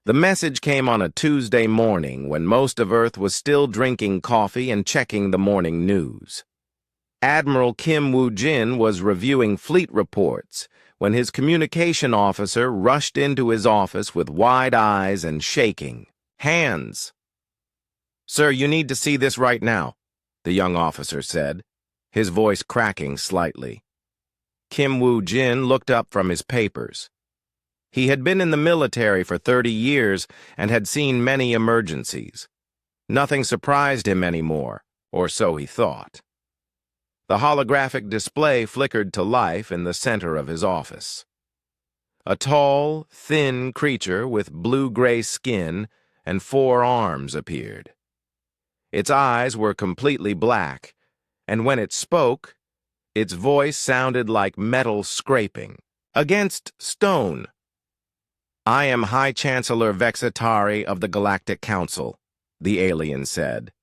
The message came on a Tuesday morning when most of Earth was still drinking coffee and checking the morning news. Admiral Kim Woo-jin was reviewing fleet reports when his communication officer rushed into his office with wide eyes and shaking hands. "Sir, you need to see this right now," the young officer said, his voice cracking slightly. Kim Woo-jin looked up from his papers. He had been in the military for 30 years and had seen many emergencies. Nothing surprised him anymore, or so he thought. The holographic display flickered to life in the center of his office. A tall, thin creature with blue-gray skin and 4 arms appeared. Its eyes were completely black, and when it spoke, its voice sounded like metal scraping against stone. "I am High Chancellor Vexitari of the Galactic Council," the alien said.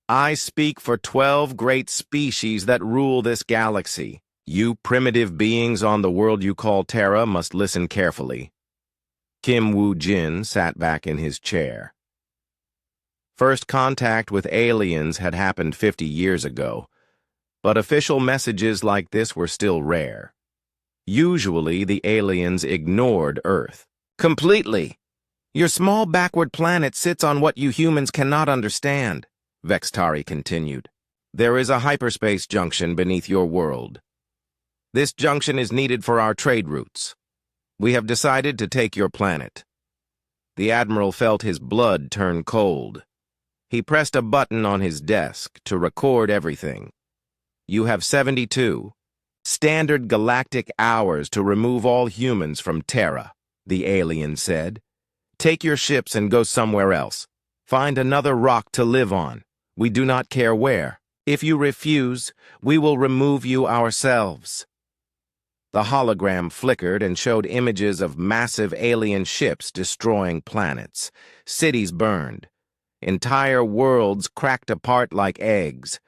"I speak for 12 great species that rule this galaxy. You primitive beings on the world you call Terra must listen carefully." Kim Woo-jin sat back in his chair. First contact with aliens had happened 50 years ago, but official messages like this were still rare. Usually, the aliens ignored Earth completely. "Your small backward planet sits on what you humans cannot understand," Vextari continued. "There is a hyperspace junction beneath your world. This junction is needed for our trade routes. We have decided to take your planet." The Admiral felt his blood turn cold. He pressed a button on his desk to record everything. "You have 72 standard galactic hours to remove all humans from Terra," the alien said. "Take your ships and go somewhere else. Find another rock to live on. We do not care where. If you refuse, we will remove you ourselves." The hologram flickered and showed images of massive alien ships destroying planets. Cities burned. Entire worlds cracked apart like eggs.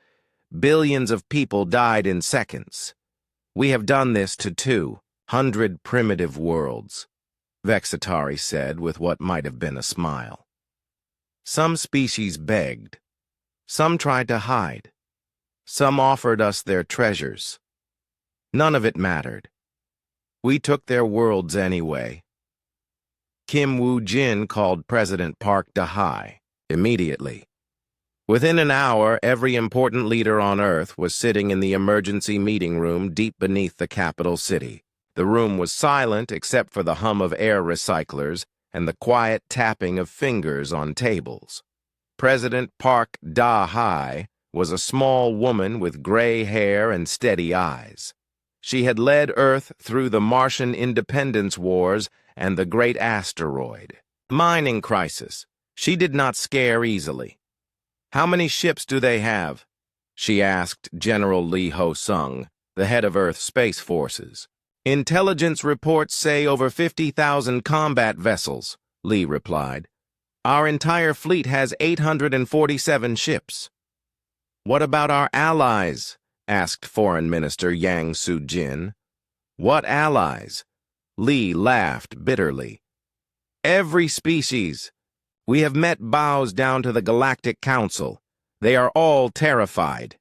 Billions of people died in seconds. "We have done this to 200 primitive worlds," Vexitari said with what might have been a smile. "Some species begged. Some tried to hide. Some offered us their treasures. None of it mattered. We took their worlds anyway." Kim Woo-jin called President Park Dahai immediately. Within an hour, every important leader on Earth was sitting in the emergency meeting room deep beneath the capital city. The room was silent except for the hum of air recyclers and the quiet tapping of fingers on tables. President Park Dahai was a small woman with gray hair and steady eyes. She had led Earth through the Martian independence wars and the Great Asteroid mining crisis. She did not scare easily. "How many ships do they have?" she asked General Lee Ho-sung, the head of Earth's Space Forces. "Intelligence reports say over 50,000 combat vessels," Lee replied. "Our entire fleet has 847 ships." "What about our allies?" asked Foreign Minister Yang Soo-jin. "What allies?" Lee laughed bitterly. "Every species. We have met bows down to the Galactic Council. They are all terrified."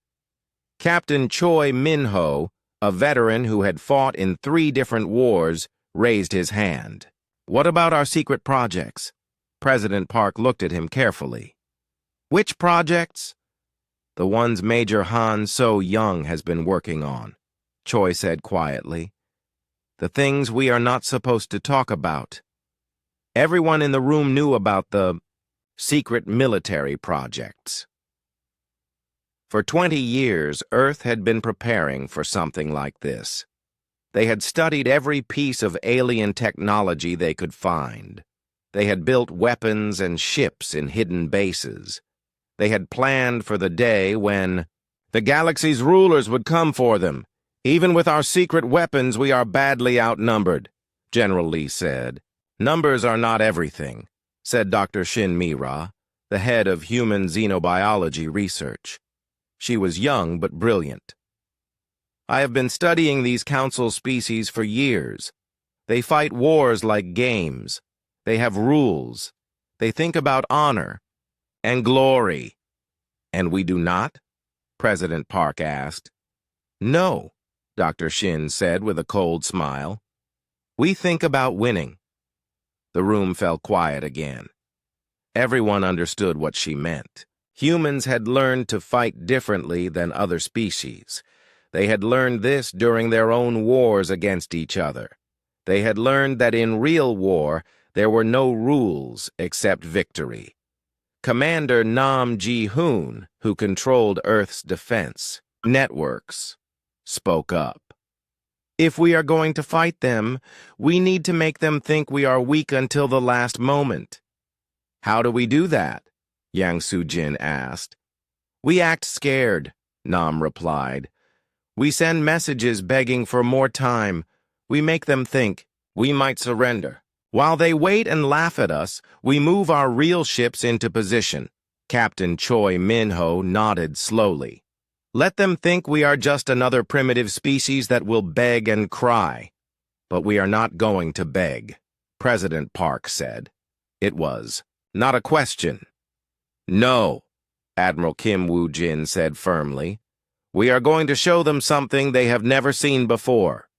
Captain Choi Min-ho, a veteran who had fought in 3 different wars, raised his hand. "What about our secret projects?" President Park looked at him carefully. "Which projects?" "The ones Major Han So-young has been working on," Choi said quietly. "The things we are not supposed to talk about." Everyone in the room knew about the secret military projects. For 20 years, Earth had been preparing for something like this. They had studied every piece of alien technology they could find. They had built weapons and ships in hidden bases. They had planned for the day when the galaxy's rulers would come for them. "Even with our secret weapons, we are badly outnumbered," General Lee said. "Numbers are not everything," said Dr. Shin Mira, the head of human xenobiology research. She was young but brilliant. "I have been studying these council species for years. They fight wars like games. They have rules. They think about honor and glory. And we do not? President Park asked. No, Dr. Shin said with a cold smile. We think about winning. The room fell quiet again. Everyone understood what she meant. Humans had learned to fight differently than other species. They had learned this during their own wars against each other. They had learned that in real war, there were no rules except victory. Commander Nam Ji-hoon, who controlled Earth's defense networks, spoke up. If we are going to fight them, we need to make them think we are weak until the last moment. How do we do that? Yang Soo-jin asked. We act scared, Nam replied. We send messages begging for more time. We make them think we might surrender. While they wait and laugh at us, we move our real ships into position. Captain Choi Min-ho nodded slowly. Let them think we are just another primitive species that will beg and cry. But we are not going to beg, President Park said. It was not a question. No, Admiral Kim Woo-jin said firmly. We are going to show them something they have never seen before.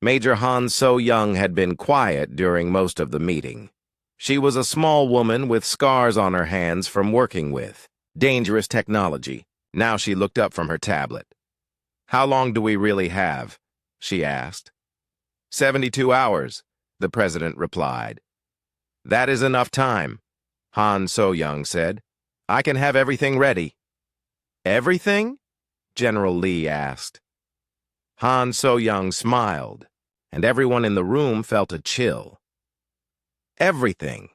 Major Han So-young had been quiet during most of the meeting. She was a small woman with scars on her hands from working with dangerous technology. Now she looked up from her tablet. How long do we really have? She asked. 72 hours, the president replied. That is enough time, Han So-young said. I can have everything ready. Everything? General Lee asked. Han So-young smiled, and everyone in the room felt a chill. Everything.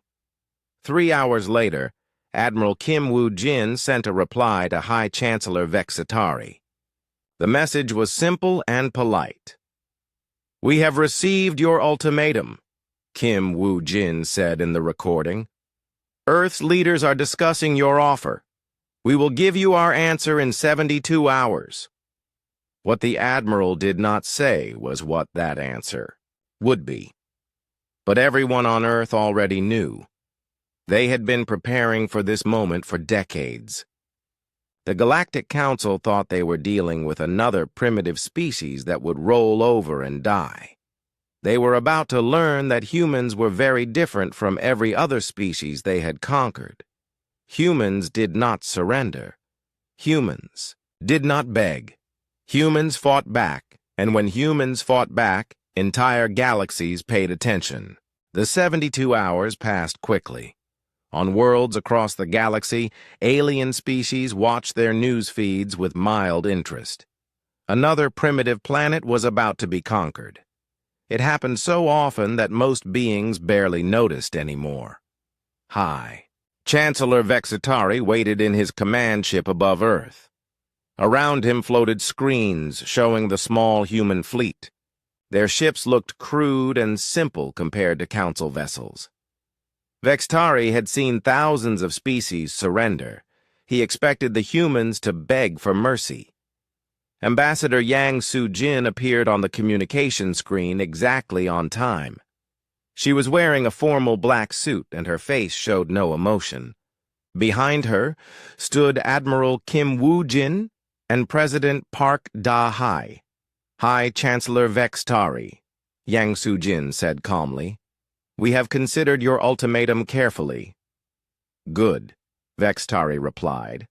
3 hours later, Admiral Kim Woo-jin sent a reply to High Chancellor Vexitari. The message was simple and polite. We have received your ultimatum, Kim Woo-jin said in the recording. Earth's leaders are discussing your offer. We will give you our answer in 72 hours. What the Admiral did not say was what that answer would be. But everyone on Earth already knew. They had been preparing for this moment for decades. The Galactic Council thought they were dealing with another primitive species that would roll over and die. They were about to learn that humans were very different from every other species they had conquered. Humans did not surrender. Humans did not beg. Humans fought back, and when humans fought back, entire galaxies paid attention. The 72 hours passed quickly. On worlds across the galaxy, alien species watched their news feeds with mild interest. Another primitive planet was about to be conquered. It happened so often that most beings barely noticed anymore. High Chancellor Vexitari waited in his command ship above Earth. Around him floated screens showing the small human fleet. Their ships looked crude and simple compared to Council vessels. Vexitari had seen thousands of species surrender. He expected the humans to beg for mercy. Ambassador Yang Soo-jin appeared on the communication screen exactly on time. She was wearing a formal black suit and her face showed no emotion. Behind her stood Admiral Kim Woo-jin and President Park Da-hai. High Chancellor Vexitari, Yang Soo-jin said calmly. We have considered your ultimatum carefully. Good, Vexitari replied.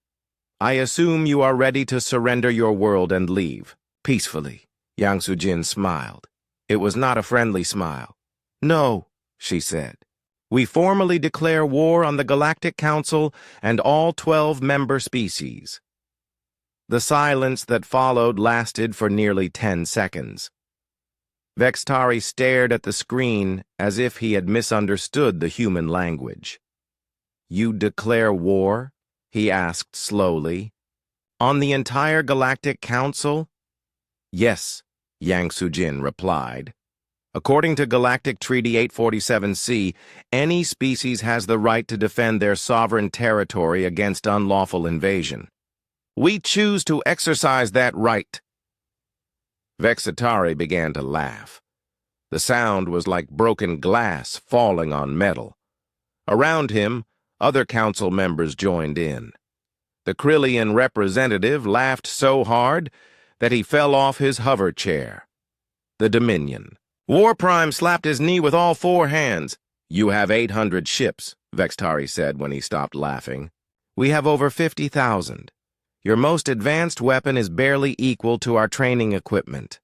I assume you are ready to surrender your world and leave, peacefully. Yang Soo-jin smiled. It was not a friendly smile. No, she said. We formally declare war on the Galactic Council and all 12 member species. The silence that followed lasted for nearly 10 seconds. Vexitari stared at the screen as if he had misunderstood the human language. You declare war? He asked slowly. On the entire Galactic Council? Yes, Yang Soo-jin replied. According to Galactic Treaty 847C, any species has the right to defend their sovereign territory against unlawful invasion. We choose to exercise that right. Vexitari began to laugh. The sound was like broken glass falling on metal. Around him, other council members joined in. The Krillian representative laughed so hard that he fell off his hover chair. The Dominion. War Prime slapped his knee with all four hands. "You have 800 ships," Vextari said when he stopped laughing. "We have over 50,000. Your most advanced weapon is barely equal to our training equipment."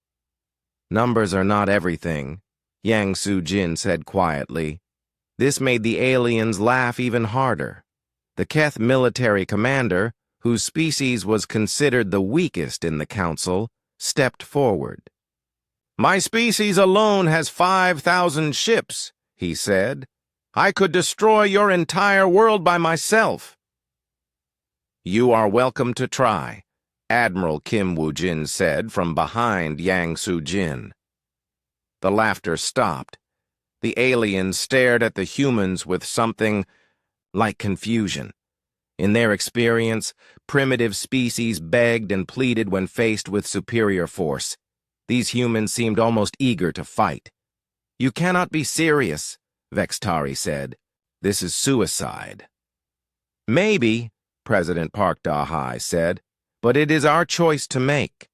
"Numbers are not everything," Yang Su-jin said quietly. This made the aliens laugh even harder. The Keth military commander, whose species was considered the weakest in the council, stepped forward. "My species alone has 5,000 ships," he said. "I could destroy your entire world by myself." "You are welcome to try," Admiral Kim Woo-jin said from behind Yang Su-jin. The laughter stopped. The aliens stared at the humans with something like confusion. In their experience, primitive species begged and pleaded when faced with superior force. These humans seemed almost eager to fight. "You cannot be serious," Vextari said. "This is suicide." "Maybe," President Park Da-hai said, "but it is our choice to make."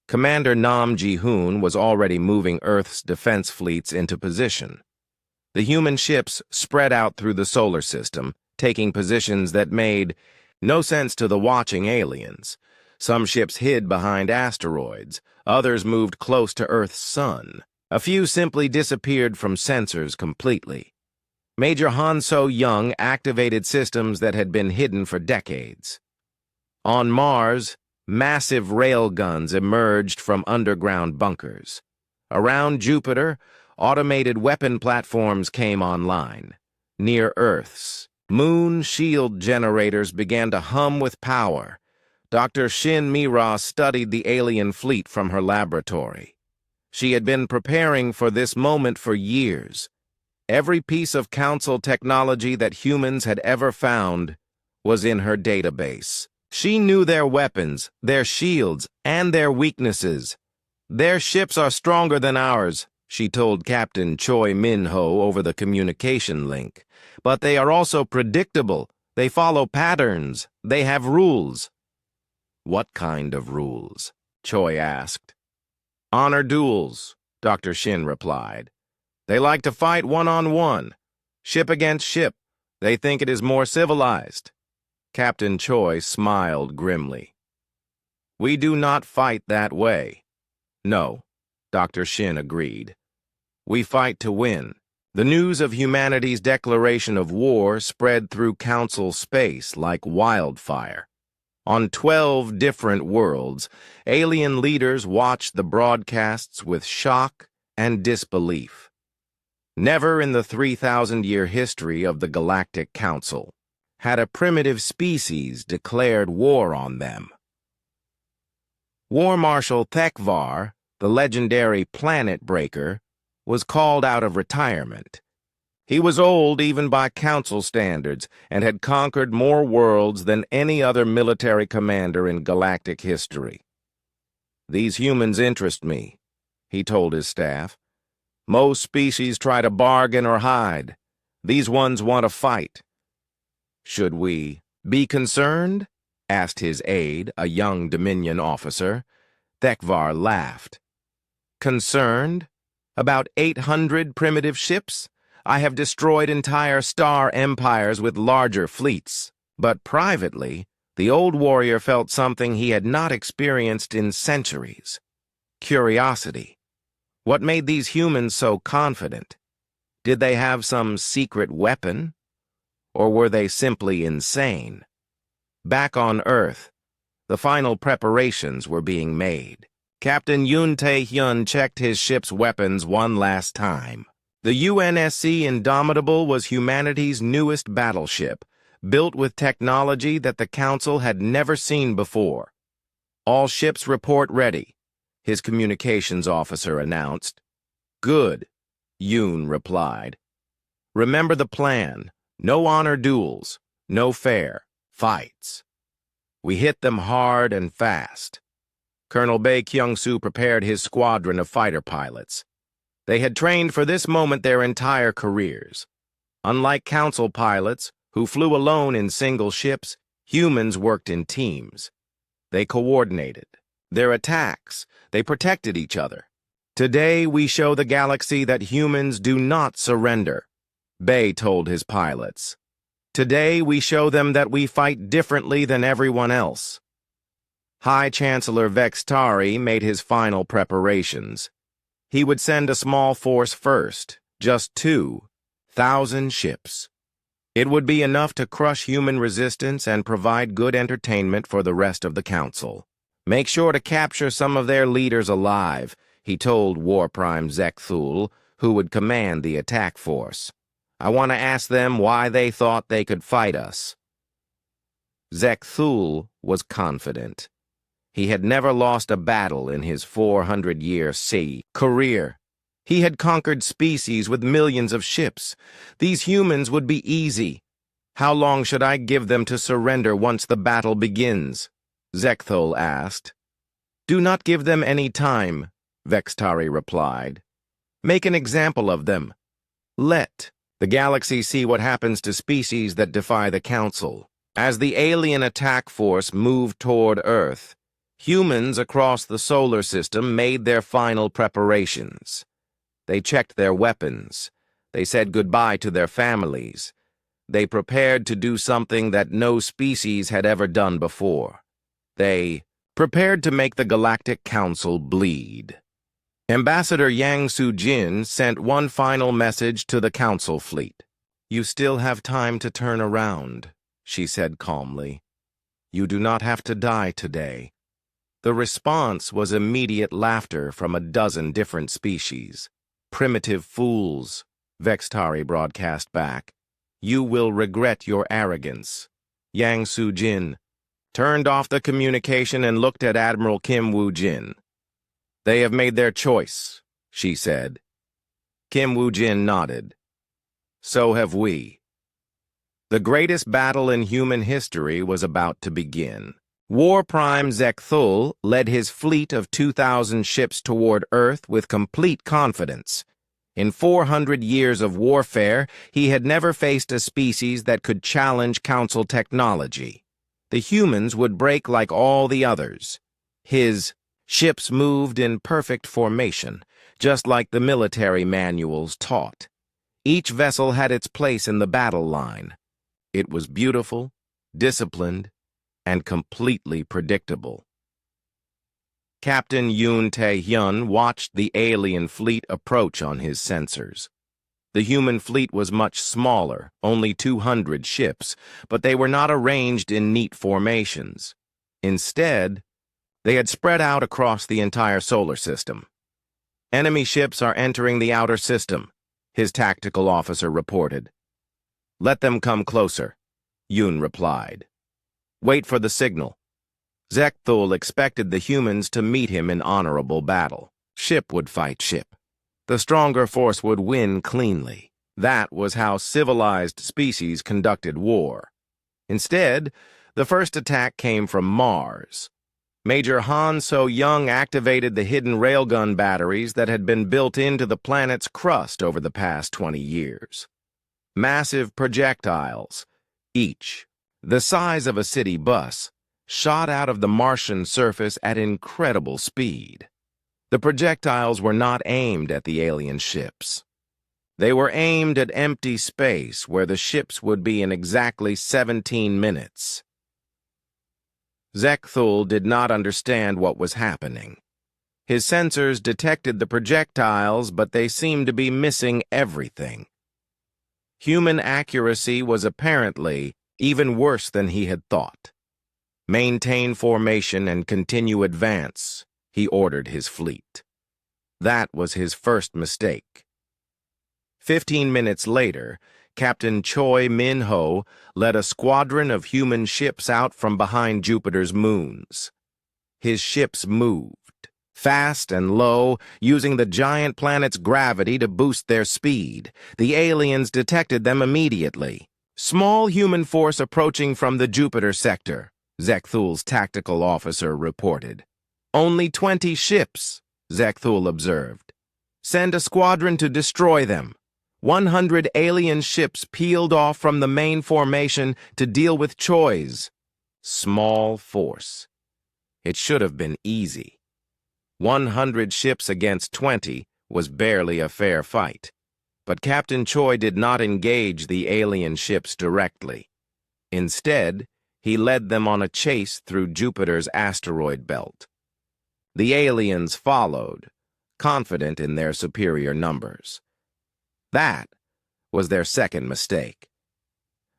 Commander Nam Ji-hoon was already moving Earth's defense fleets into position. The human ships spread out through the solar system, taking positions that made no sense to the watching aliens. Some ships hid behind asteroids, others moved close to Earth's sun. A few simply disappeared from sensors completely. Major Han So-young activated systems that had been hidden for decades. On Mars, massive railguns emerged from underground bunkers. Around Jupiter, automated weapon platforms came online. Near Earth's moon shield generators began to hum with power. Dr. Shin Mira studied the alien fleet from her laboratory. She had been preparing for this moment for years. Every piece of council technology that humans had ever found was in her database. She knew their weapons, their shields, and their weaknesses. "Their ships are stronger than ours," she told Captain Choi Min-ho over the communication link. "But they are also predictable. They follow patterns. They have rules." "What kind of rules?" Choi asked. "Honor duels," Dr. Shin replied. "They like to fight one-on-one, ship against ship. They think it is more civilized." Captain Choi smiled grimly. "We do not fight that way." "No," Dr. Shin agreed. "We fight to win." The news of humanity's declaration of war spread through council space like wildfire. On 12 different worlds, alien leaders watched the broadcasts with shock and disbelief. Never in the 3,000-year history of the Galactic Council had a primitive species declared war on them. War Marshal Thekvar, the legendary planet breaker, was called out of retirement. He was old even by council standards and had conquered more worlds than any other military commander in galactic history. "These humans interest me," he told his staff. "Most species try to bargain or hide. These ones want to fight." "Should we be concerned?" asked his aide, a young Dominion officer. Thekvar laughed. "Concerned? About 800 primitive ships? I have destroyed entire star empires with larger fleets." But privately, the old warrior felt something he had not experienced in centuries. Curiosity. What made these humans so confident? Did they have some secret weapon? Or were they simply insane? Back on Earth, the final preparations were being made. Captain Yoon Tae-hyun checked his ship's weapons one last time. The UNSC Indomitable was humanity's newest battleship, built with technology that the Council had never seen before. "All ships report ready," his communications officer announced. "Good," Yoon replied. "Remember the plan. No honor duels, no fair fights. We hit them hard and fast." Colonel Bae Kyung-soo prepared his squadron of fighter pilots. They had trained for this moment their entire careers. Unlike council pilots, who flew alone in single ships, humans worked in teams. They coordinated their attacks. They protected each other. Today, we show the galaxy that humans do not surrender, Bay told his pilots. Today, we show them that we fight differently than everyone else. High Chancellor Vextari made his final preparations. He would send a small force first, just 2,000 ships. It would be enough to crush human resistance and provide good entertainment for the rest of the council. Make sure to capture some of their leaders alive, he told War Prime Zekthul, who would command the attack force. I want to ask them why they thought they could fight us. Zekthul was confident. He had never lost a battle in his 400-year sea career. He had conquered species with millions of ships. These humans would be easy. How long should I give them to surrender once the battle begins? Zekthul asked. Do not give them any time, Vextari replied. Make an example of them. Let the galaxy see what happens to species that defy the Council. As the alien attack force moved toward Earth, humans across the solar system made their final preparations. They checked their weapons. They said goodbye to their families. They prepared to do something that no species had ever done before. They prepared to make the Galactic Council bleed. Ambassador Yang Sujin sent one final message to the Council fleet. You still have time to turn around, she said calmly. You do not have to die today. The response was immediate laughter from a dozen different species. Primitive fools, Vextari broadcast back. You will regret your arrogance. Yang Sujin turned off the communication and looked at Admiral Kim Woo-jin. They have made their choice, she said. Kim Woo-jin nodded. So have we. The greatest battle in human history was about to begin. War Prime Zekthul led his fleet of 2,000 ships toward Earth with complete confidence. In 400 years of warfare, he had never faced a species that could challenge Council technology. The humans would break like all the others. His ships moved in perfect formation, just like the military manuals taught. Each vessel had its place in the battle line. It was beautiful, disciplined, and completely predictable. Captain Yoon Tae-hyun watched the alien fleet approach on his sensors. The human fleet was much smaller, only 200 ships, but they were not arranged in neat formations. Instead, they had spread out across the entire solar system. Enemy ships are entering the outer system, his tactical officer reported. Let them come closer, Yoon replied. Wait for the signal. Zekthul expected the humans to meet him in honorable battle. Ship would fight ship. The stronger force would win cleanly. That was how civilized species conducted war. Instead, the first attack came from Mars. Major Han So-young activated the hidden railgun batteries that had been built into the planet's crust over the past 20 years. Massive projectiles, each the size of a city bus, shot out of the Martian surface at incredible speed. The projectiles were not aimed at the alien ships. They were aimed at empty space where the ships would be in exactly 17 minutes. Zekthul did not understand what was happening. His sensors detected the projectiles, but they seemed to be missing everything. Human accuracy was apparently even worse than he had thought. Maintain formation and continue advance, he ordered his fleet. That was his first mistake. 15 minutes later, Captain Choi Min-ho led a squadron of human ships out from behind Jupiter's moons. His ships moved, fast and low, using the giant planet's gravity to boost their speed. The aliens detected them immediately. Small human force approaching from the Jupiter sector, Zekthul's tactical officer reported. Only 20 ships, Zekthul observed. Send a squadron to destroy them. 100 alien ships peeled off from the main formation to deal with Choi's small force. It should have been easy. 100 ships against 20 was barely a fair fight. But Captain Choi did not engage the alien ships directly. Instead, he led them on a chase through Jupiter's asteroid belt. The aliens followed, confident in their superior numbers. That was their second mistake.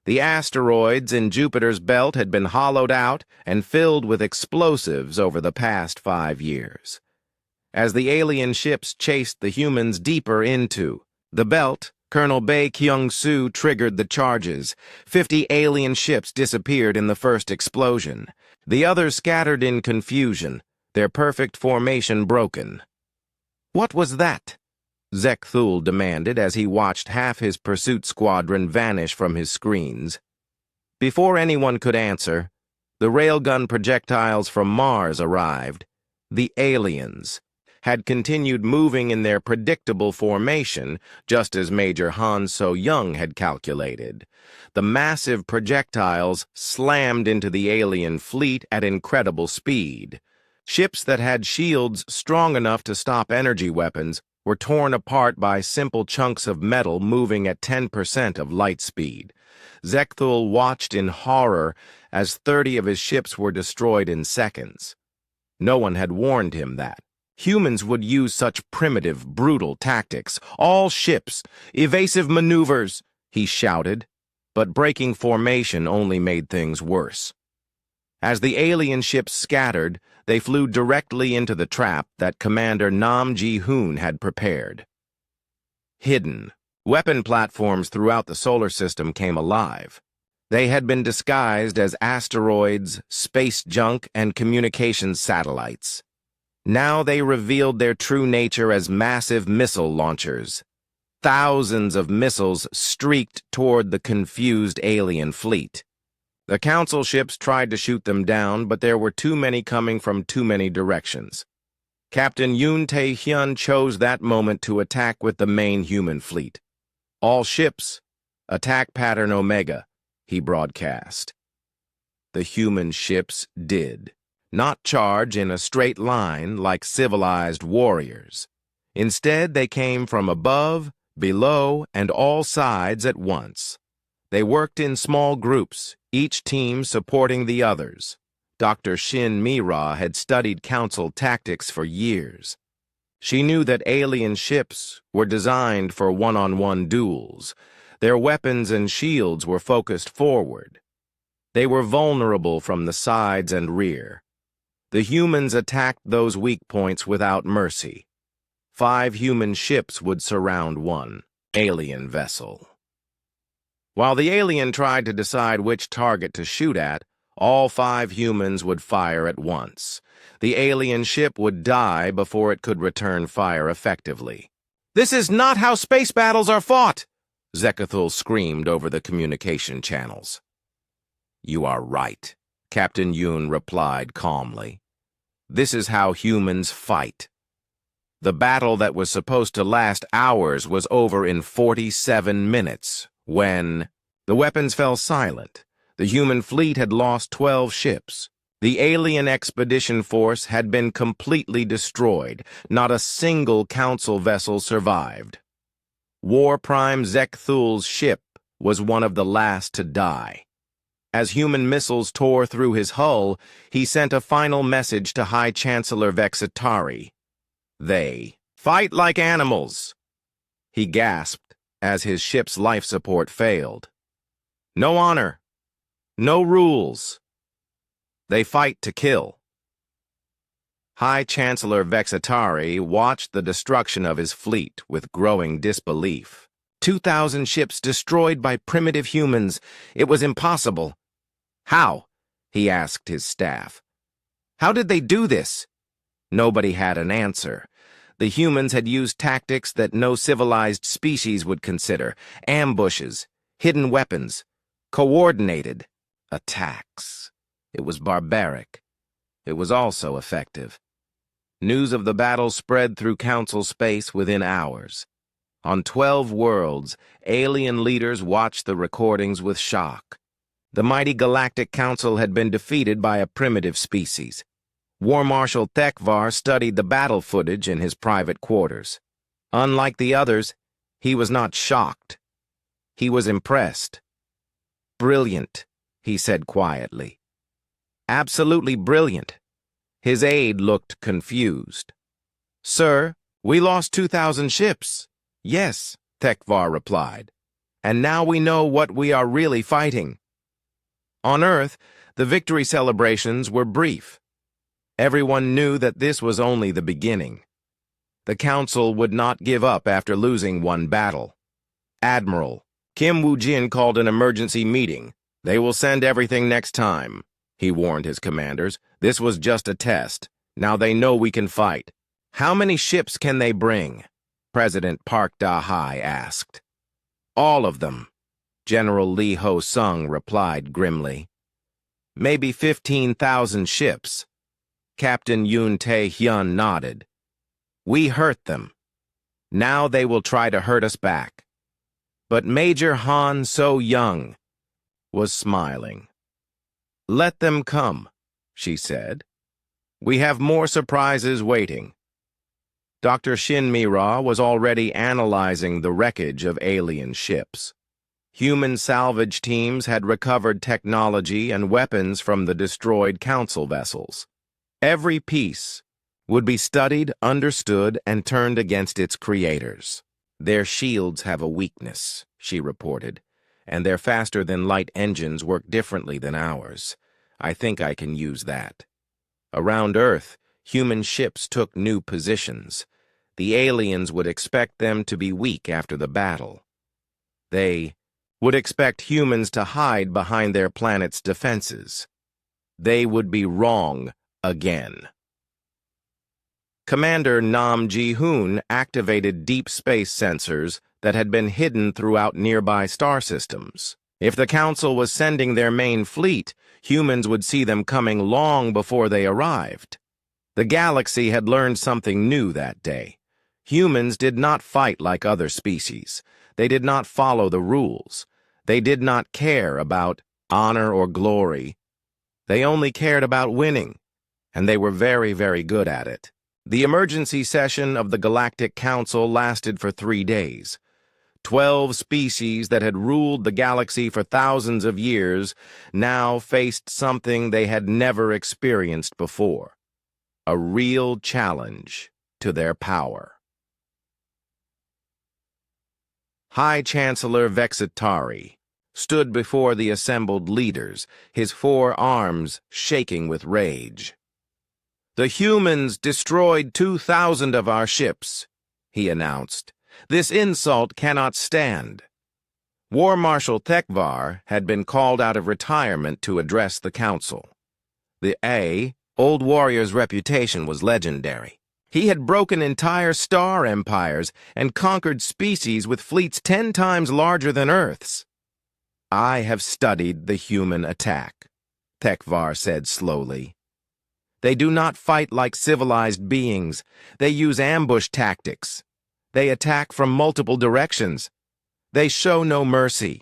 The asteroids in Jupiter's belt had been hollowed out and filled with explosives over the past 5 years. As the alien ships chased the humans deeper into the belt, Colonel Bae Kyung-soo triggered the charges. 50 alien ships disappeared in the first explosion. The others scattered in confusion, their perfect formation broken. "What was that?" Zek Thul demanded as he watched half his pursuit squadron vanish from his screens. Before anyone could answer, the railgun projectiles from Mars arrived. The aliens had continued moving in their predictable formation, just as Major Han So-young had calculated. The massive projectiles slammed into the alien fleet at incredible speed. Ships that had shields strong enough to stop energy weapons were torn apart by simple chunks of metal moving at 10% of light speed. Zek Thul watched in horror as 30 of his ships were destroyed in seconds. No one had warned him that humans would use such primitive, brutal tactics. "All ships, evasive maneuvers," he shouted, but breaking formation only made things worse. As the alien ships scattered, they flew directly into the trap that Commander Nam Ji-hoon had prepared. Hidden weapon platforms throughout the solar system came alive. They had been disguised as asteroids, space junk, and communications satellites. Now they revealed their true nature as massive missile launchers. Thousands of missiles streaked toward the confused alien fleet. The Council ships tried to shoot them down, but there were too many coming from too many directions. Captain Yoon Tae-hyun chose that moment to attack with the main human fleet. "All ships, attack pattern Omega," he broadcast. The human ships did not charge in a straight line like civilized warriors. Instead, they came from above, below, and all sides at once. They worked in small groups, each team supporting the others. Dr. Shin Mi-ra had studied Council tactics for years. She knew that alien ships were designed for one-on-one duels. Their weapons and shields were focused forward. They were vulnerable from the sides and rear. The humans attacked those weak points without mercy. 5 human ships would surround one alien vessel. While the alien tried to decide which target to shoot at, all 5 humans would fire at once. The alien ship would die before it could return fire effectively. "This is not how space battles are fought!" Zekathul screamed over the communication channels. "You are right," Captain Yoon replied calmly. "This is how humans fight." The battle that was supposed to last hours was over in 47 minutes, when the weapons fell silent. The human fleet had lost 12 ships. The alien expedition force had been completely destroyed. Not a single Council vessel survived. War Prime Zek Thul's ship was one of the last to die. As human missiles tore through his hull, he sent a final message to High Chancellor Vexitari. "They fight like animals," he gasped as his ship's life support failed. "No honor, no rules. They fight to kill." High Chancellor Vexitari watched the destruction of his fleet with growing disbelief. 2,000 ships destroyed by primitive humans. It was impossible. "How?" he asked his staff. "How did they do this?" Nobody had an answer. The humans had used tactics that no civilized species would consider: ambushes, hidden weapons, coordinated attacks. It was barbaric. It was also effective. News of the battle spread through Council space within hours. On 12 worlds, alien leaders watched the recordings with shock. The mighty Galactic Council had been defeated by a primitive species. War Marshal Tekvar studied the battle footage in his private quarters. Unlike the others, he was not shocked. He was impressed. "Brilliant," he said quietly. "Absolutely brilliant." His aide looked confused. "Sir, we lost 2,000 ships." "Yes," Tekvar replied. "And now we know what we are really fighting." On Earth, the victory celebrations were brief. Everyone knew that this was only the beginning. The Council would not give up after losing one battle. Admiral Kim Woo-jin called an emergency meeting. "They will send everything next time," he warned his commanders. "This was just a test. Now they know we can fight." "How many ships can they bring?" President Park Da-hai asked. "All of them," General Lee Ho-sung replied grimly. "Maybe 15,000 ships." Captain Yoon Tae-hyun nodded. "We hurt them. Now they will try to hurt us back." But Major Han So-young was smiling. "Let them come," she said. "We have more surprises waiting." Dr. Shin Mi-ra was already analyzing the wreckage of alien ships. Human salvage teams had recovered technology and weapons from the destroyed Council vessels. Every piece would be studied, understood, and turned against its creators. "Their shields have a weakness," she reported, "and their faster-than-light engines work differently than ours. I think I can use that." Around Earth, human ships took new positions. The aliens would expect them to be weak after the battle. They would expect humans to hide behind their planet's defenses. They would be wrong again. Commander Nam Ji-hoon activated deep space sensors that had been hidden throughout nearby star systems. If the Council was sending their main fleet, humans would see them coming long before they arrived. The galaxy had learned something new that day. Humans did not fight like other species. They did not follow the rules. They did not care about honor or glory. They only cared about winning, and they were very, very good at it. The emergency session of the Galactic Council lasted for 3 days. 12 species that had ruled the galaxy for thousands of years now faced something they had never experienced before. A real challenge to their power. High Chancellor Vexitari stood before the assembled leaders, his 4 arms shaking with rage. "The humans destroyed 2,000 of our ships," he announced. "This insult cannot stand." War Marshal Tekvar had been called out of retirement to address the Council. The old warrior's reputation was legendary. He had broken entire star empires and conquered species with fleets 10 times larger than Earth's. "I have studied the human attack," Tekvar said slowly. "They do not fight like civilized beings. They use ambush tactics. They attack from multiple directions. They show no mercy."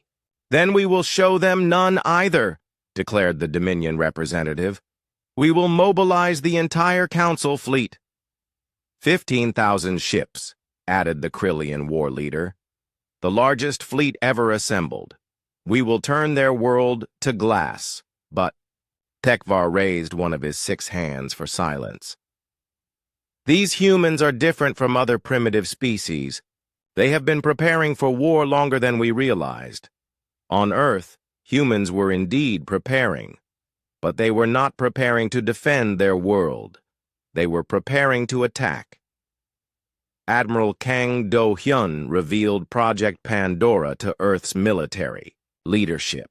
"Then we will show them none either," declared the Dominion representative. "We will mobilize the entire Council fleet." 15,000 ships, added the Krillian war leader. "The largest fleet ever assembled. We will turn their world to glass, but—" Tekvar raised one of his 6 hands for silence. "These humans are different from other primitive species. They have been preparing for war longer than we realized. On Earth, humans were indeed preparing, but they were not preparing to defend their world. They were preparing to attack." Admiral Kang Do-hyun revealed Project Pandora to Earth's military leadership.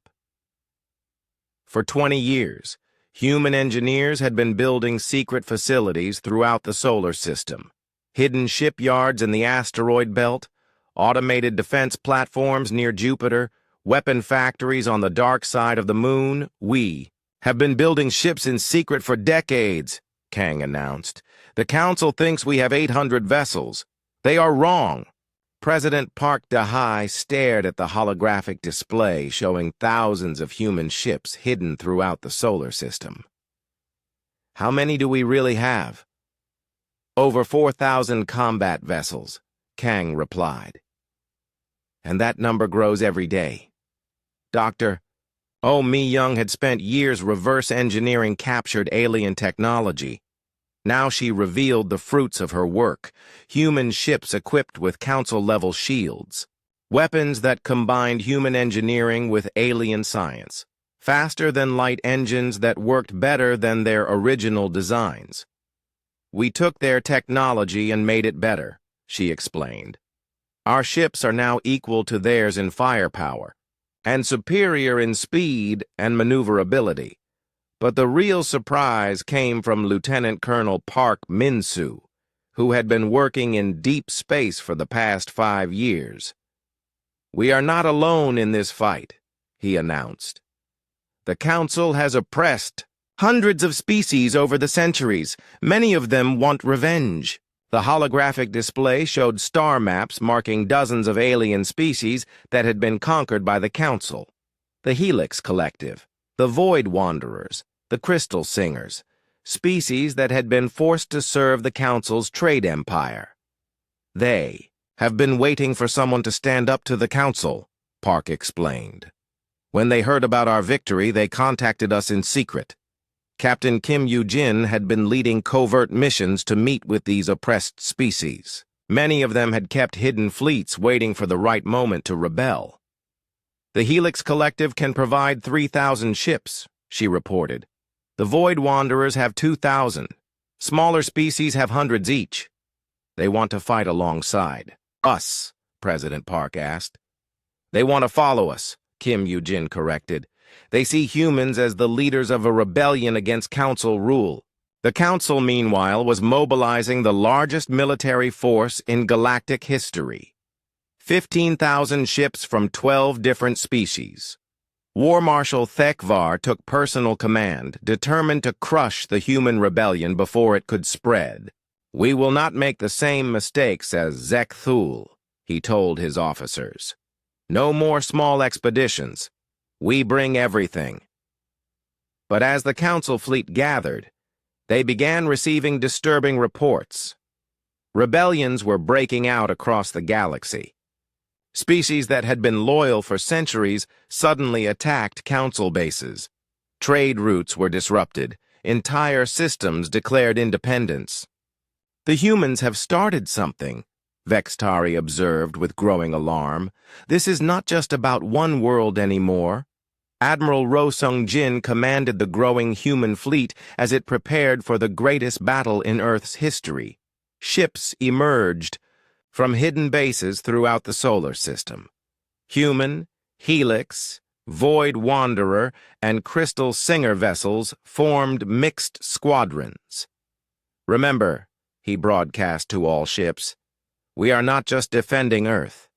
For 20 years, human engineers had been building secret facilities throughout the solar system. Hidden shipyards in the asteroid belt, automated defense platforms near Jupiter, weapon factories on the dark side of the moon. "We have been building ships in secret for decades," Kang announced. "The Council thinks we have 800 vessels. They are wrong." President Park Dahai stared at the holographic display showing thousands of human ships hidden throughout the solar system. How many do we really have? Over 4,000 combat vessels, Kang replied. And that number grows every day. Dr. Mi Young had spent years reverse engineering captured alien technology. Now she revealed the fruits of her work, human ships equipped with Council-level shields, weapons that combined human engineering with alien science, faster-than-light engines that worked better than their original designs. We took their technology and made it better, she explained. Our ships are now equal to theirs in firepower, and superior in speed and maneuverability. But the real surprise came from Lieutenant Colonel Park Min-soo, who had been working in deep space for the past 5 years. We are not alone in this fight, he announced. The Council has oppressed hundreds of species over the centuries. Many of them want revenge. The holographic display showed star maps marking dozens of alien species that had been conquered by the Council. The Helix Collective, the Void Wanderers, the Crystal Singers, species that had been forced to serve the Council's trade empire. They have been waiting for someone to stand up to the Council, Park explained. When they heard about our victory, they contacted us in secret. Captain Kim Yoo-jin had been leading covert missions to meet with these oppressed species. Many of them had kept hidden fleets waiting for the right moment to rebel. The Helix Collective can provide 3,000 ships, she reported. The Void Wanderers have 2,000. Smaller species have hundreds each. They want to fight alongside us, President Park asked. They want to follow us, Kim Yoo-jin corrected. They see humans as the leaders of a rebellion against Council rule. The Council, meanwhile, was mobilizing the largest military force in galactic history. 15,000 ships from 12 different species. War Marshal Thekvar took personal command, determined to crush the human rebellion before it could spread. We will not make the same mistakes as Zek Thul, he told his officers. No more small expeditions. We bring everything. But as the Council fleet gathered, they began receiving disturbing reports. Rebellions were breaking out across the galaxy. Species that had been loyal for centuries suddenly attacked Council bases. Trade routes were disrupted. Entire systems declared independence. The humans have started something, Vextari observed with growing alarm. This is not just about one world anymore. Admiral Ro Sung-jin commanded the growing human fleet as it prepared for the greatest battle in Earth's history. Ships emerged from hidden bases throughout the solar system. Human, Helix, Void Wanderer, and Crystal Singer vessels formed mixed squadrons. Remember, he broadcast to all ships, we are not just defending Earth.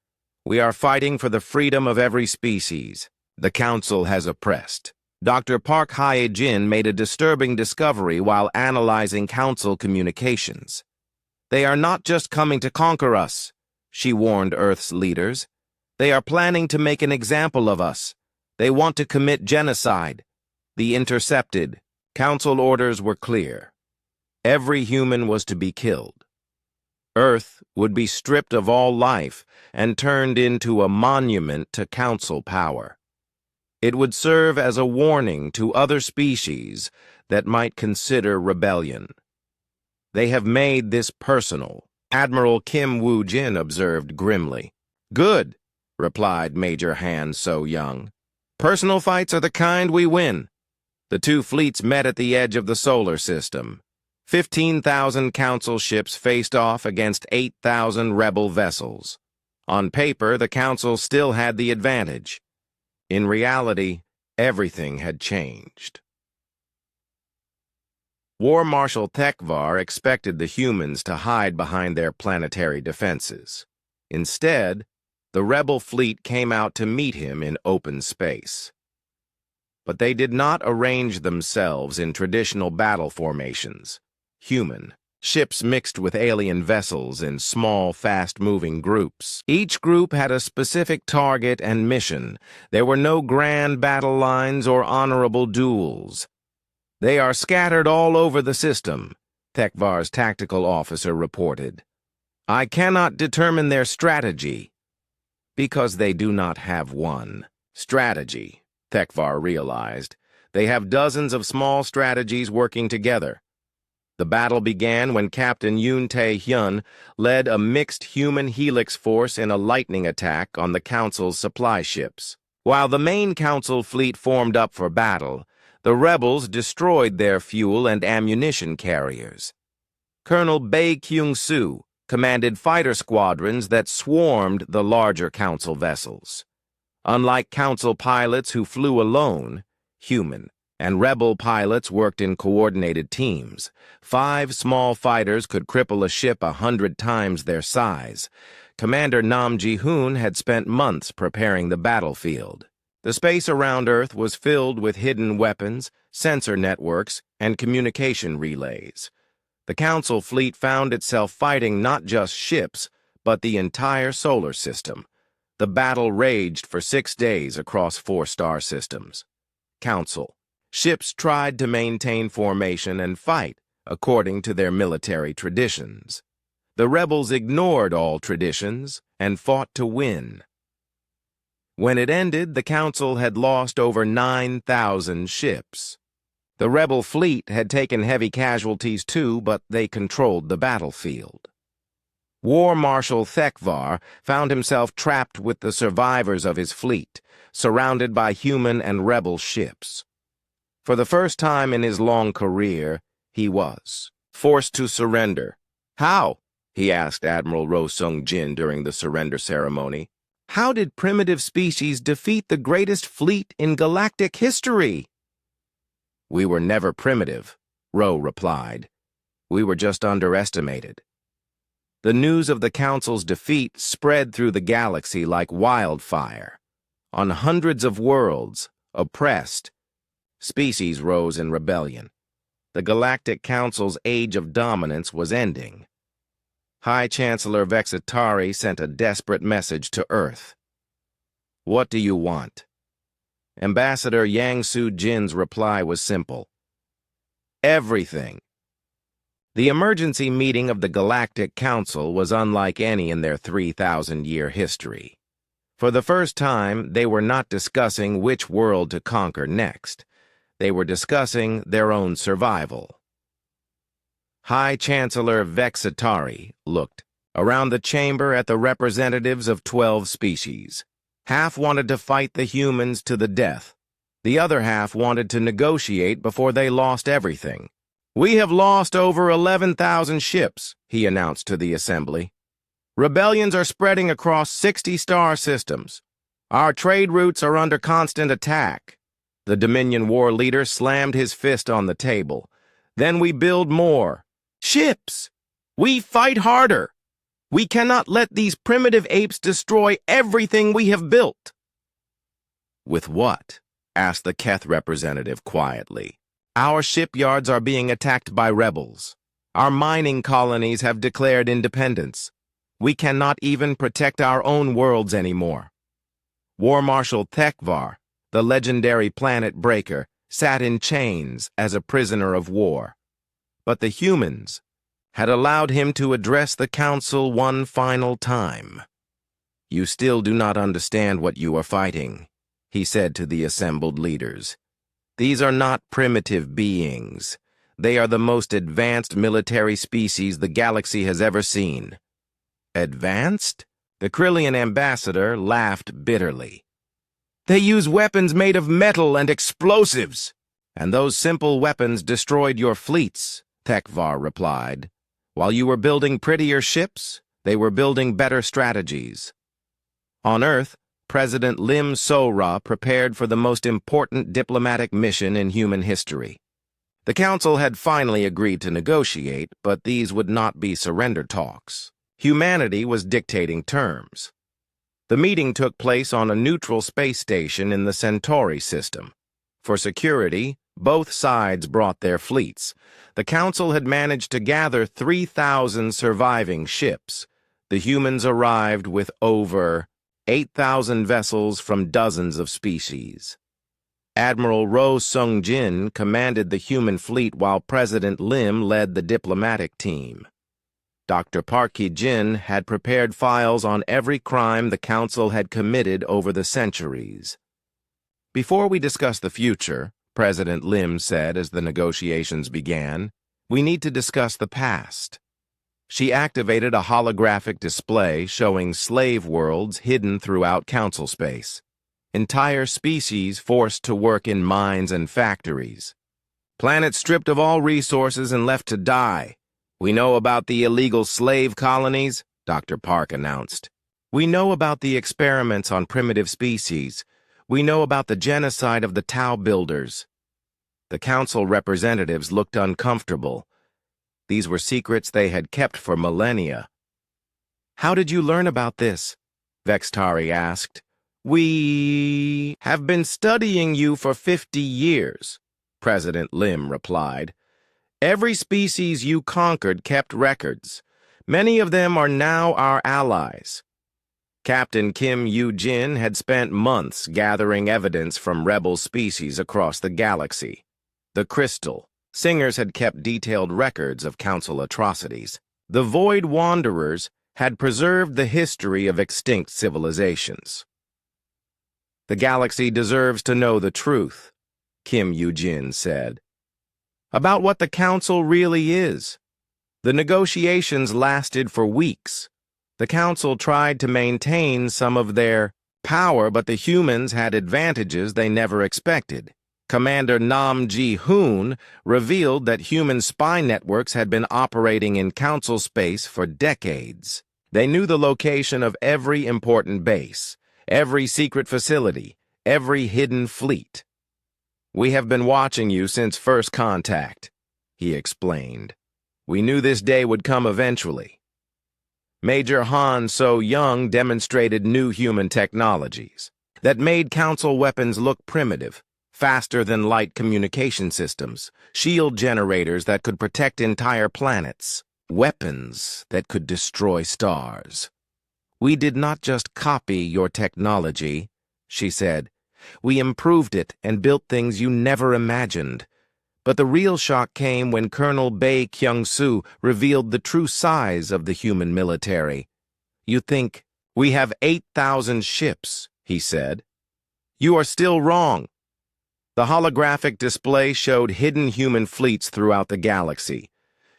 We are fighting for the freedom of every species. The Council has oppressed. Dr. Park Hae-jin made a disturbing discovery while analyzing Council communications. They are not just coming to conquer us, she warned Earth's leaders. They are planning to make an example of us. They want to commit genocide. The Intercepted. Council orders were clear. Every human was to be killed. Earth would be stripped of all life and turned into a monument to Council power. It would serve as a warning to other species that might consider rebellion. They have made this personal, Admiral Kim Woo-jin observed grimly. Good, replied Major Han So-young. Personal fights are the kind we win. The two fleets met at the edge of the solar system. 15,000 Council ships faced off against 8,000 rebel vessels. On paper, the Council still had the advantage. In reality, everything had changed. War Marshal Thekvar expected the humans to hide behind their planetary defenses. Instead, the rebel fleet came out to meet him in open space. But they did not arrange themselves in traditional battle formations, human Ships mixed with alien vessels in small, fast-moving groups. Each group had a specific target and mission. There were no grand battle lines or honorable duels. They are scattered all over the system, Tekvar's tactical officer reported. I cannot determine their strategy, because they do not have one. Strategy, Tekvar realized. They have dozens of small strategies working together. The battle began when Captain Yoon Tae-hyun led a mixed human helix force in a lightning attack on the Council's supply ships. While the main Council fleet formed up for battle, the rebels destroyed their fuel and ammunition carriers. Colonel Bae Kyung-soo commanded fighter squadrons that swarmed the larger Council vessels. Unlike Council pilots who flew alone, human and rebel pilots worked in coordinated teams. 5 small fighters could cripple a ship 100 times their size. Commander Nam Ji-hoon had spent months preparing the battlefield. The space around Earth was filled with hidden weapons, sensor networks, and communication relays. The Council fleet found itself fighting not just ships, but the entire solar system. The battle raged for 6 days across 4 star systems. Council. Ships tried to maintain formation and fight according to their military traditions. The rebels ignored all traditions and fought to win. When it ended, the Council had lost over 9,000 ships. The rebel fleet had taken heavy casualties too, but they controlled the battlefield. War Marshal Tekvar found himself trapped with the survivors of his fleet, surrounded by human and rebel ships. For the first time in his long career, he was forced to surrender. How? He asked Admiral Ro Sung-jin during the surrender ceremony. How did primitive species defeat the greatest fleet in galactic history? We were never primitive, Ro replied. We were just underestimated. The news of the Council's defeat spread through the galaxy like wildfire. On hundreds of worlds, oppressed, species rose in rebellion. The Galactic Council's age of dominance was ending. High Chancellor Vexitari sent a desperate message to Earth. What do you want? Ambassador Yang Soo-jin's reply was simple. Everything. The emergency meeting of the Galactic Council was unlike any in their 3,000-year history. For the first time, they were not discussing which world to conquer next. They were discussing their own survival. High Chancellor Vexitari looked around the chamber at the representatives of 12 species. Half wanted to fight the humans to the death. The other half wanted to negotiate before they lost everything. We have lost over 11,000 ships, he announced to the assembly. Rebellions are spreading across 60 star systems. Our trade routes are under constant attack. The Dominion war leader slammed his fist on the table. Then we build more. Ships! We fight harder! We cannot let these primitive apes destroy everything we have built. With what? Asked the Keth representative quietly. Our shipyards are being attacked by rebels. Our mining colonies have declared independence. We cannot even protect our own worlds anymore. War Marshal Tekvar, the legendary planet breaker, sat in chains as a prisoner of war. But the humans had allowed him to address the Council one final time. You still do not understand what you are fighting, he said to the assembled leaders. These are not primitive beings. They are the most advanced military species the galaxy has ever seen. Advanced? The Krillian ambassador laughed bitterly. They use weapons made of metal and explosives. And those simple weapons destroyed your fleets, Tekvar replied. While you were building prettier ships, they were building better strategies. On Earth, President Lim So-ra prepared for the most important diplomatic mission in human history. The Council had finally agreed to negotiate, but these would not be surrender talks. Humanity was dictating terms. The meeting took place on a neutral space station in the Centauri system. For security, Both sides brought their fleets. The Council had managed to gather 3,000 surviving ships. The humans arrived with over 8,000 vessels from dozens of species. Admiral Ro Sung-jin commanded the human fleet while President Lim led the diplomatic team. Dr. Park Ki-jin had prepared files on every crime the Council had committed over the centuries. Before we discuss the future, President Lim said as the negotiations began, we need to discuss the past. She activated a holographic display showing slave worlds hidden throughout Council space. Entire species forced to work in mines and factories. Planets stripped of all resources and left to die. We know about the illegal slave colonies, Dr. Park announced. We know about the experiments on primitive species. We know about the genocide of the Tau builders. The Council representatives looked uncomfortable. These were secrets they had kept for millennia. How did you learn about this? Vextari asked. We have been studying you for 50 years, President Lim replied. Every species you conquered kept records. Many of them are now our allies. Captain Kim Yoo-jin had spent months gathering evidence from rebel species across the galaxy. The Crystal. Singers had kept detailed records of Council atrocities. The Void Wanderers had preserved the history of extinct civilizations. The galaxy deserves to know the truth, Kim Yoo-jin said, about what the Council really is. The negotiations lasted for weeks. The Council tried to maintain some of their power, but the humans had advantages they never expected. Commander Nam Ji-hoon revealed that human spy networks had been operating in Council space for decades. They knew the location of every important base, every secret facility, every hidden fleet. We have been watching you since first contact, he explained. We knew this day would come eventually. Major Han So-young demonstrated new human technologies that made Council weapons look primitive. Faster than light communication systems, shield generators that could protect entire planets, weapons that could destroy stars. We did not just copy your technology, she said. We improved it and built things you never imagined. But the real shock came when Colonel Bae Kyung-soo revealed the true size of the human military. You think, we have 8,000 ships, he said. You are still wrong. The holographic display showed hidden human fleets throughout the galaxy,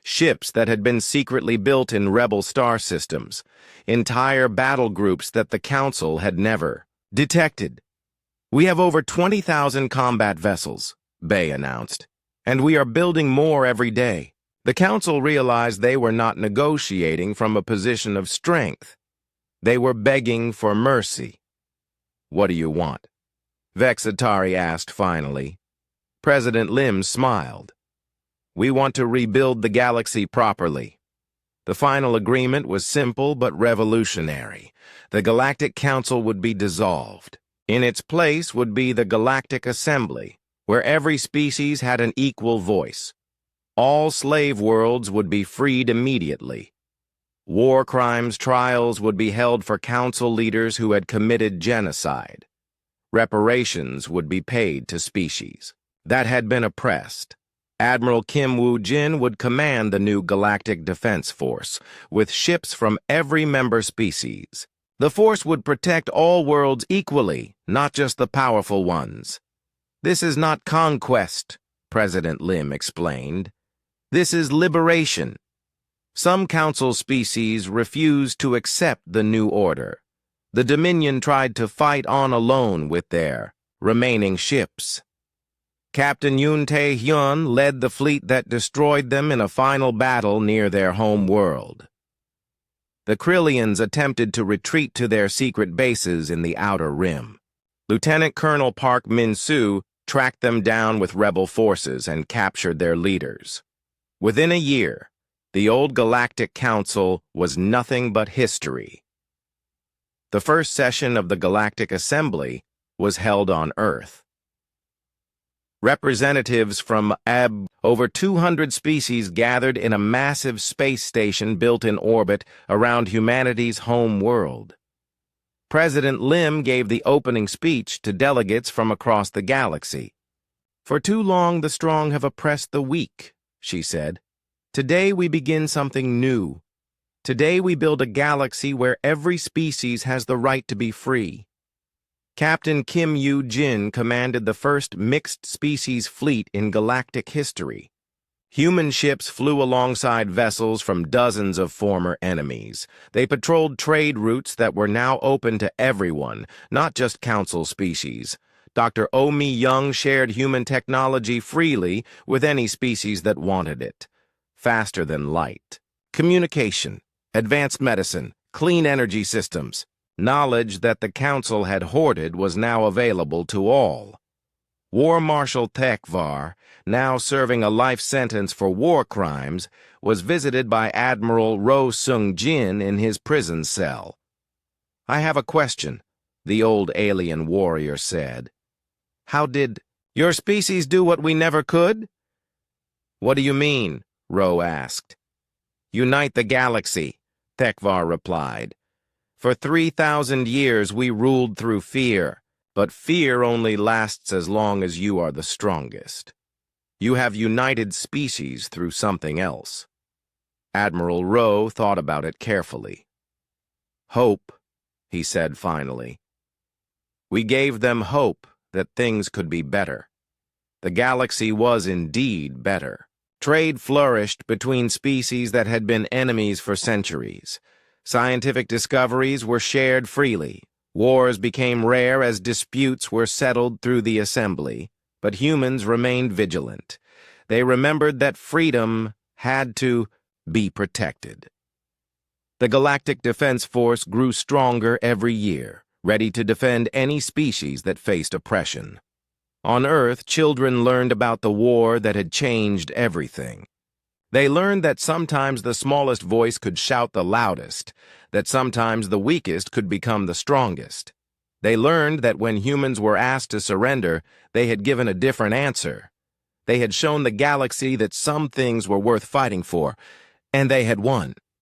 ships that had been secretly built in rebel star systems, entire battle groups that the Council had never detected. We have over 20,000 combat vessels, Bae announced, and we are building more every day. The Council realized they were not negotiating from a position of strength. They were begging for mercy. What do you want? Vextari asked finally. President Lim smiled. We want to rebuild the galaxy properly. The final agreement was simple but revolutionary. The Galactic Council would be dissolved. In its place would be the Galactic Assembly, where every species had an equal voice. All slave worlds would be freed immediately. War crimes trials would be held for Council leaders who had committed genocide. Reparations would be paid to species that had been oppressed. Admiral Kim Woo-jin would command the new Galactic Defense Force, with ships from every member species. The force would protect all worlds equally, not just the powerful ones. This is not conquest, President Lim explained. This is liberation. Some Council species refused to accept the new order. The Dominion tried to fight on alone with their remaining ships. Captain Yoon Tae-hyun led the fleet that destroyed them in a final battle near their home world. The Krillians attempted to retreat to their secret bases in the Outer Rim. Lieutenant Colonel Park Min-soo tracked them down with rebel forces and captured their leaders. Within a year, the old Galactic Council was nothing but history. The first session of the Galactic Assembly was held on Earth. Representatives from over 200 species gathered in a massive space station built in orbit around humanity's home world. President Lim gave the opening speech to delegates from across the galaxy. "For too long the strong have oppressed the weak," she said. "Today we begin something new. Today we build a galaxy where every species has the right to be free." Captain Kim Woo-jin commanded the first mixed-species fleet in galactic history. Human ships flew alongside vessels from dozens of former enemies. They patrolled trade routes that were now open to everyone, not just council species. Dr. Oh Mi-young shared human technology freely with any species that wanted it. Faster than light. Communication, advanced medicine, clean energy systems. Knowledge that the Council had hoarded was now available to all. War Marshal Tekvar, now serving a life sentence for war crimes, was visited by Admiral Ro Sung-jin in his prison cell. "I have a question," the old alien warrior said. "How did your species do what we never could?" "What do you mean?" Ro asked. "Unite the galaxy," Tekvar replied. "For 3,000 years we ruled through fear, but fear only lasts as long as you are the strongest. You have united species through something else." Admiral Ro thought about it carefully. "Hope," he said finally. "We gave them hope that things could be better. The galaxy was indeed better. Trade flourished between species that had been enemies for centuries. Scientific discoveries were shared freely. Wars became rare as disputes were settled through the assembly, but humans remained vigilant. They remembered that freedom had to be protected. The Galactic Defense Force grew stronger every year, ready to defend any species that faced oppression. On Earth, children learned about the war that had changed everything. They learned that sometimes the smallest voice could shout the loudest, that sometimes the weakest could become the strongest. They learned that when humans were asked to surrender, they had given a different answer. They had shown the galaxy that some things were worth fighting for, and they had won.